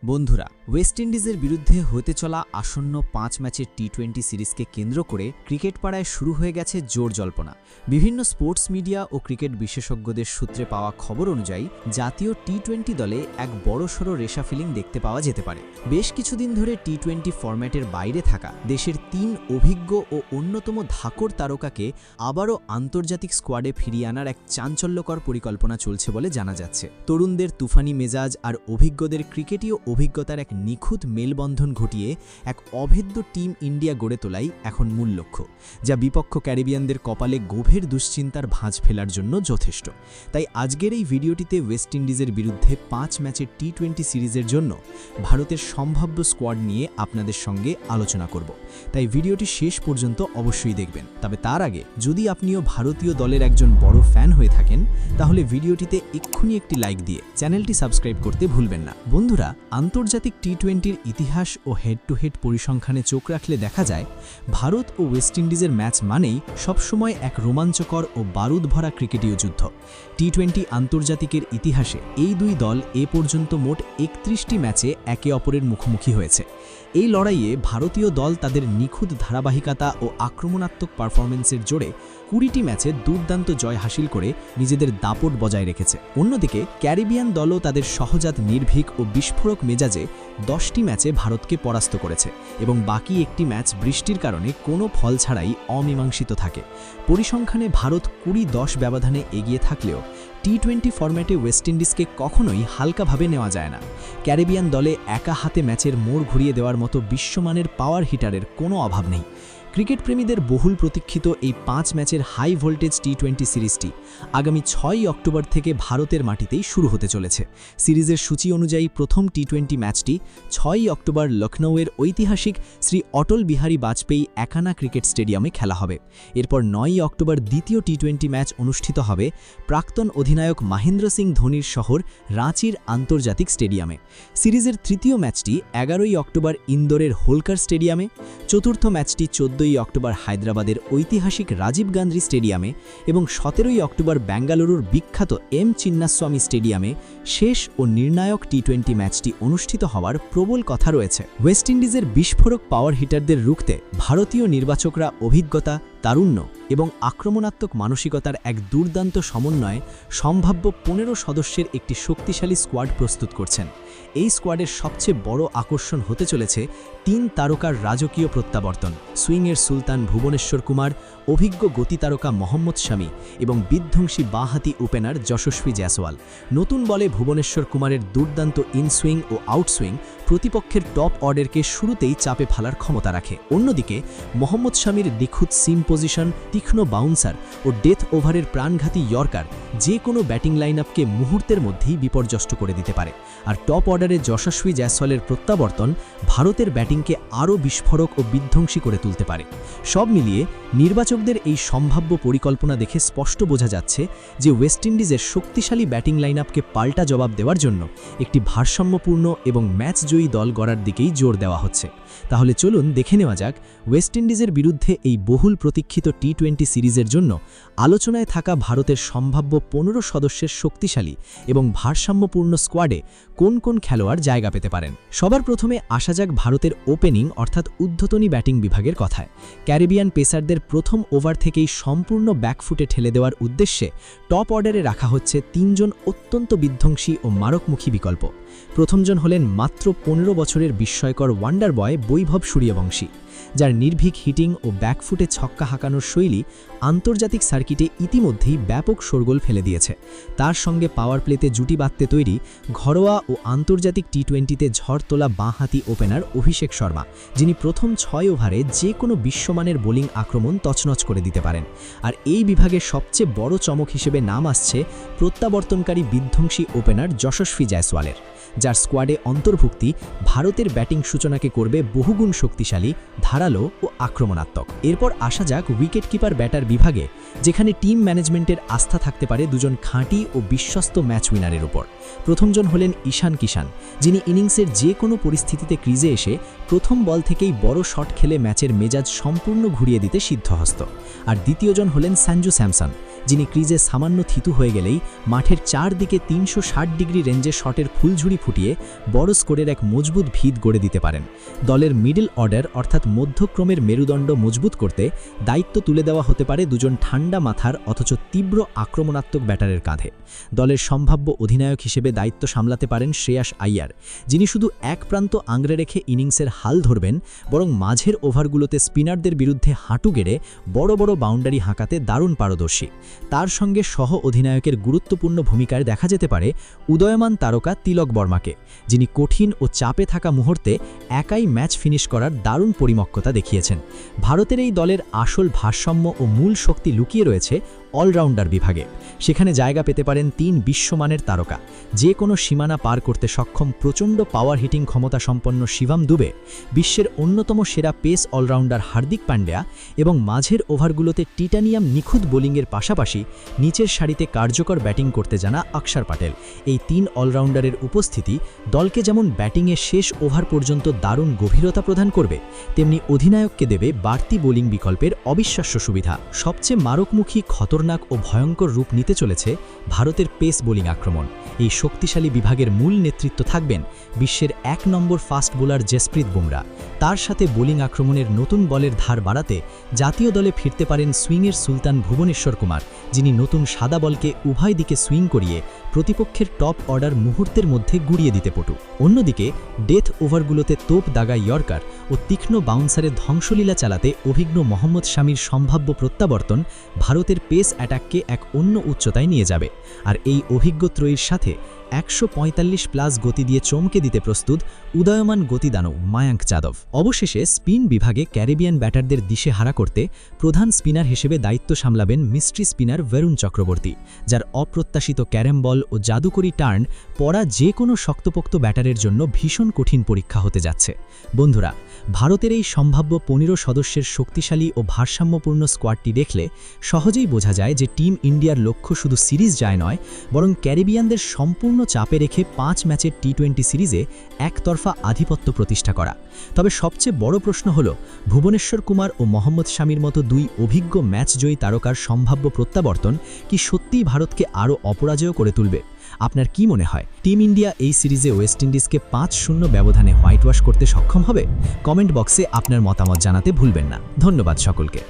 বন্ধুরা, ওয়েস্ট ইন্ডিজের বিরুদ্ধে হতে চলা আসন্ন 5 ম্যাচের টি-20 সিরিজকে কেন্দ্র করে ক্রিকেট পাড়ায় শুরু হয়ে গেছে জোর জল্পনা। বিভিন্ন স্পোর্টস মিডিয়া ও ক্রিকেট বিশেষজ্ঞদের সূত্রে পাওয়া খবর অনুযায়ী জাতীয় টি-20 দলে এক বড়সড় রেশাফিলিং দেখতে পাওয়া যেতে পারে। বেশ কিছুদিন ধরে টি-20 ফরম্যাটের বাইরে থাকা দেশের 3 অভিজ্ঞ ও অন্যতম ধাকর তারকাকে আবারও আন্তর্জাতিক স্কোয়াডে ফিরিয়ে আনার এক চাঞ্চল্যকর পরিকল্পনা চলছে বলে জানা যাচ্ছে। তরুণদের তুফানি মেজাজ আর অভিজ্ঞদের ক্রিকেটীয় অভিজ্ঞতার এক নিখুঁত মেলবন্ধন ঘটিয়ে এক অভেদ্য টিম ইন্ডিয়া গড়ে তোলাই এখন মূল লক্ষ্য, যা বিপক্ষ ক্যারিবিয়ানদের কপালে গভীর দুশ্চিন্তার ভাঁজ ফেলার জন্য যথেষ্ট। তাই আজকের এই ভিডিওটিতে ওয়েস্ট ইন্ডিজের বিরুদ্ধে 5 ম্যাচের টি-20 সিরিজের জন্য ভারতের সম্ভাব্য স্কোয়াড নিয়ে আপনাদের সঙ্গে আলোচনা করব। তাই ভিডিওটি শেষ পর্যন্ত অবশ্যই দেখবেন। তবে তার আগে যদি আপনিও ভারতীয় দলের একজন বড় ফ্যান হয়ে থাকেন, তাহলে ভিডিওটিতে এক্ষুনি একটি লাইক দিয়ে চ্যানেলটি সাবস্ক্রাইব করতে ভুলবেন না। বন্ধুরা, আন্তর্জাতিক টি-20-র ইতিহাস ও হেড টু হেড পরিসংখ্যানে চোখ রাখলে দেখা যায়, ভারত ও ওয়েস্ট ইন্ডিজের ম্যাচ মানেই সবসময় এক রোমাঞ্চকর ও বারুদ ভরা ক্রিকেটীয় যুদ্ধ। টি-20 আন্তর্জাতিকের ইতিহাসে এই দুই দল এ পর্যন্ত মোট 31টি ম্যাচে একে অপরের মুখোমুখি হয়েছে। এই লড়াইয়ে ভারতীয় দল তাদের নিখুঁত ধারাবাহিকতা ও আক্রমণাত্মক পারফরমেন্সের জোরে 20টি ম্যাচে দুর্দান্ত জয় হাসিল করে নিজেদের দাপট বজায় রেখেছে। অন্যদিকে ক্যারিবিয়ান দলও তাদের সহজাত নির্ভীক ও বিস্ফোরক মেজাজে 10টি ম্যাচে ভারতকে পরাস্ত করেছে এবং বাকি একটি ম্যাচ বৃষ্টির কারণে কোনো ফল ছাড়াই অমীমাংসিত থাকে। পরিসংখ্যানে ভারত 20-10 ব্যবধানে এগিয়ে থাকলেও টি-20 ফরম্যাটে ওয়েস্ট ইন্ডিজকে কখনোই হালকাভাবে নেওয়া যায় না। ক্যারিবিয়ান দলে একা হাতে ম্যাচের মোড় ঘুরিয়ে দেওয়ার মতো বিশ্বমানের পাওয়ার হিটারের কোনো অভাব নেই। ক্রিকেট প্রেমীদের বহুল প্রতীক্ষিত এই 5 ম্যাচের হাই ভোল্টেজ টি-20 সিরিজটি আগামী 6 অক্টোবর থেকে ভারতের মাটিতেই শুরু হতে চলেছে। সিরিজের সূচি অনুযায়ী প্রথম টি-20 ম্যাচটি 6 অক্টোবর লখনৌয়ের ঐতিহাসিক শ্রী অটল বিহারী বাজপেয়ী একানা ক্রিকেট স্টেডিয়ামে খেলা হবে। এরপর 9 অক্টোবর দ্বিতীয় টি-20 ম্যাচ অনুষ্ঠিত হবে প্রাক্তন অধিনায়ক মহেন্দ্র সিং ধোনির শহর রাঁচির আন্তর্জাতিক স্টেডিয়ামে। সিরিজের তৃতীয় ম্যাচটি 11 অক্টোবর ইন্দোরের হোলকার স্টেডিয়ামে, চতুর্থ ম্যাচটি 14 অক্টোবর হায়দ্রাবাদের ঐতিহাসিক রাজীব গান্ধী স্টেডিয়ামে এবং 17 অক্টোবর বেঙ্গালুরুর বিখ্যাত এম চিন্নাস্বামী স্টেডিয়ামে শেষ ও নির্ণায়ক টি-20 ম্যাচটি অনুষ্ঠিত হওয়ার প্রবল কথা রয়েছে। ওয়েস্ট ইন্ডিজের বিস্ফোরক পাওয়ার হিটারদের রুখতে ভারতীয় নির্বাচকরা অভিজ্ঞতা, তারুণ্য এবং আক্রমণাত্মক মানসিকতার এক দুর্দান্ত সমন্বয়ে সম্ভাব্য 15 সদস্যের একটি শক্তিশালী স্কোয়াড প্রস্তুত করছেন। এই স্কোয়াডের সবচেয়ে বড় আকর্ষণ হতে চলেছে 3 তারকার রাজকীয় প্রত্যাবর্তন: সুইংয়ের সুলতান ভুবনেশ্বর কুমার, অভিজ্ঞ গতি তারকা মোহাম্মদ শামি এবং বিধ্বংসী বাঁহাতি ওপেনার যশস্বী জয়সওয়াল। নতুন বলে ভুবনেশ্বর কুমারের দুর্দান্ত ইনসুইং ও আউটসুইং প্রতিপক্ষের টপ অর্ডারকে শুরুতেই চাপে ফেলার ক্ষমতা রাখে। অন্যদিকে মোহাম্মদ শামির নিখুঁত সিম পজিশন, তীক্ষ্ণ বাউন্সার ও ডেথ ওভারের প্রাণঘাতী ইয়র্কার যে কোনো ব্যাটিং লাইনআপকে মুহূর্তের মধ্যেই বিপর্যস্ত করে দিতে পারে। আর টপ অর্ডারে যশস্বী জয়সওয়ালের প্রত্যাবর্তন ভারতের ব্যাটিংকে আরও বিস্ফোরক ও বিধ্বংসী করে তুলতে পারে। সব মিলিয়ে নির্বাচকদের এই সম্ভাব্য পরিকল্পনা দেখে স্পষ্ট বোঝা যাচ্ছে যে ওয়েস্ট ইন্ডিজের শক্তিশালী ব্যাটিং লাইনআপকে পাল্টা জবাব দেওয়ার জন্য একটি ভারসাম্যপূর্ণ এবং ম্যাচজয়ী দল গড়ার দিকেই জোর দেওয়া হচ্ছে। তাহলে চলুন দেখে নেওয়া যাক ওয়েস্ট ইন্ডিজের বিরুদ্ধে এই বহুল প্রতীক্ষিত টি-20 সিরিজের জন্য আলোচনায় থাকা ভারতের সম্ভাব্য 15 সদস্যের শক্তিশালী এবং ভারসাম্যপূর্ণ স্কোয়াডে কোন কোন খেলোয়াড় জায়গা পেতে পারেন। সবার প্রথমে আসা যাক ভারতের ওপেনিং অর্থাৎ ঊর্ধ্বতনী ব্যাটিং বিভাগের কথায়। ক্যারিবিয়ান পেসারদের প্রথম ওভার থেকেই সম্পূর্ণ ব্যাকফুটে ঠেলে দেওয়ার উদ্দেশ্যে টপ অর্ডারে রাখা হচ্ছে 3 জন অত্যন্ত বিধ্বংসী ও মারকমুখী বিকল্প। প্রথমজন হলেন মাত্র 15 বছরের বিস্ময়কর ওয়ান্ডার বয় বৈভব সূর্যবংশী, যার নির্ভীক হিটিং ও ব্যাকফুটে ছক্কা হাঁকানোর শৈলী আন্তর্জাতিক সার্কিটে ইতিমধ্যেই ব্যাপক শোরগোল ফেলে দিয়েছে। তার সঙ্গে পাওয়ার প্লেতে জুটি বাঁধতে তৈরি ঘরোয়া ও আন্তর্জাতিক টি-20তে ঝড় তোলা বাঁহাতি ওপেনার অভিষেক শর্মা, যিনি প্রথম 6 ওভারে যে কোনো বিশ্বমানের বোলিং আক্রমণ তছনছ করে দিতে পারেন। আর এই বিভাগের সবচেয়ে বড় চমক হিসেবে নাম আসছে প্রত্যাবর্তনকারী বিধ্বংসী ওপেনার যশস্বী জয়সওয়ালের, যার স্কোয়াডে অন্তর্ভুক্তি ভারতের ব্যাটিং সূচনাকে করবে বহুগুণ শক্তিশালী, ধারালো ও আক্রমণাত্মক। এরপর আসা যাক উইকেট কিপার ব্যাটার বিভাগে, যেখানে টিম ম্যানেজমেন্টের আস্থা থাকতে পারে দুজন খাঁটি ও বিশ্বস্ত ম্যাচ উইনারের উপর। প্রথমজন হলেন ঈশান কিষান, যিনি ইনিংসের যে কোনো পরিস্থিতিতে ক্রিজে এসে প্রথম বল থেকেই বড় শট খেলে ম্যাচের মেজাজ সম্পূর্ণ ঘুরিয়ে দিতে সিদ্ধহস্ত। আর দ্বিতীয়জন হলেন সঞ্জু স্যামসন, যিনি ক্রিজে সামান্য থিতু হয়ে গেলেই মাঠের চারদিকে 360 ডিগ্রি রেঞ্জে শটের ফুলঝুরি ফুটিয়ে বড় স্কোরের এক মজবুত ভিত গড়ে দিতে পারেন। দলের মিডল অর্ডার অর্থাৎ মধ্যক্রমের মেরুদণ্ড মজবুত করতে দায়িত্ব তুলে দেওয়া হতে পারে দুজন ঠান্ডা মাথার অথচ তীব্র আক্রমণাত্মক ব্যাটারের কাঁধে। দলের সম্ভাব্য অধিনায়ক হিসেবে দায়িত্ব সামলাতে পারেন শ্রেয়াস আইয়ার, যিনি শুধু এক প্রান্ত আংড়ে রেখে ইনিংসের হাল ধরবেন, বরং মাঝের ওভারগুলোতে স্পিনারদের বিরুদ্ধে হাঁটু গেড়ে বড় বড় বাউন্ডারি হাঁকাতে দারুণ পারদর্শী। তার সঙ্গে সহ অধিনায়কের গুরুত্বপূর্ণ ভূমিকায় দেখা যেতে পারে উদয়মান তারকা তিলক বর্মাকে, যিনি কঠিন ও চাপে থাকা মুহূর্তে একাই ম্যাচ ফিনিশ করার দারুণ পরিমক্কতা দেখিয়েছেন। ভারতের এই দলের আসল ভারসাম্য ও মূল শক্তি লুকিয়ে রয়েছে অলরাউন্ডার বিভাগে। সেখানে জায়গা পেতে পারেন 3 বিশ্বমানের তারকা, যে কোনো সীমানা পার করতে সক্ষম প্রচণ্ড পাওয়ার হিটিং ক্ষমতা সম্পন্ন শিবম দুবে, বিশ্বের অন্যতম সেরা পেস অলরাউন্ডার হার্দিক পান্ডিয়া এবং মাঝের ওভারগুলোতে টিটানিয়াম নিখুঁত বোলিংয়ের পাশাপাশি নিচের সারিতে কার্যকর ব্যাটিং করতে জানা অক্ষর প্যাটেল। এই 3 অলরাউন্ডারের উপস্থিতি দলকে যেমন ব্যাটিংয়ে শেষ ওভার পর্যন্ত দারুণ গভীরতা প্রদান করবে, তেমনি অধিনায়ককে দেবে বাড়তি বোলিং বিকল্পের অবিশ্বাস্য সুবিধা। সবচেয়ে মারকমুখী, খতরনাক ও ভয়ঙ্কর রূপ নিতে চলেছে ভারতের পেস বোলিং আক্রমণ। এই শক্তিশালী বিভাগের মূল নেতৃত্ব থাকবেন বিশ্বের 1 নম্বর ফাস্ট বোলার জসপ্রীত বুমরা। তার সাথে বোলিং আক্রমণের নতুন বলের ধার বাড়াতে জাতীয় দলে ফিরতে পারেন সুইংয়ের সুলতান ভুবনেশ্বর কুমার, যিনি নতুন সাদা বলকে উভয় দিকে সুইং করিয়ে প্রতিপক্ষের টপ অর্ডার মুহূর্তের মধ্যে গুড়িয়ে দিতে পটু। অন্যদিকে ডেথ ওভারগুলোতে তোপ দাগা ইয়র্কার ও তীক্ষ্ণ বাউন্সারে ধ্বংসলীলা চালাতে অভিজ্ঞ মোহাম্মদ শামির সম্ভাব্য প্রত্যাবর্তন ভারতের পেস অ্যাটাককে এক অন্য উচ্চতায় নিয়ে যাবে। আর এই অভিজ্ঞ ত্রয়ীর সাথে 145+ গতি দিয়ে চমকে দিতে প্রস্তুত উদয়মান গতিদানব মায়াঙ্ক যাদব। অবশেষে স্পিন বিভাগে ক্যারিবিয়ান ব্যাটারদের দিশেহারা করতে প্রধান স্পিনার হিসেবে দায়িত্ব সামলাবেন মিস্ট্রি স্পিনার বরুণ চক্রবর্তী, যার অপ্রত্যাশিত ক্যারাম বল ও জাদুকরি টার্ন পড়া যে কোনো শক্তপোক্ত ব্যাটারের জন্য ভীষণ কঠিন পরীক্ষা হতে যাচ্ছে। বন্ধুরা, ভারতের এই সম্ভাব্য 15 সদস্যের শক্তিশালী ও ভারসাম্যপূর্ণ স্কোয়াডটি দেখলে সহজেই বোঝা যায় যে টিম ইন্ডিয়ার লক্ষ্য শুধু সিরিজ জয় নয়, বরং ক্যারিবিয়ানদের সম্পূর্ণ চাপে রেখে 5 ম্যাচের টি20 সিরিজে একতরফা আধিপত্য প্রতিষ্ঠা করা। তবে সবচেয়ে বড় প্রশ্ন হল, ভুবনেশ্বর কুমার ও মোহাম্মদ শামির মতো 2 অভিজ্ঞ ম্যাচজয়ী তারকার সম্ভাব্য প্রত্যাবর্তন কি সত্যিই ভারতকে আরও অপরাজেয় করে তুলবে? আপনার কি মনে হয়, টিম ইন্ডিয়া এই সিরিজে ওয়েস্ট ইন্ডিজকে 5-0 ব্যবধানে হোয়াইট ওয়াশ করতে সক্ষম হবে? কমেন্ট বক্সে আপনার মতামত জানাতে ভুলবেন না। ধন্যবাদ সকলকে।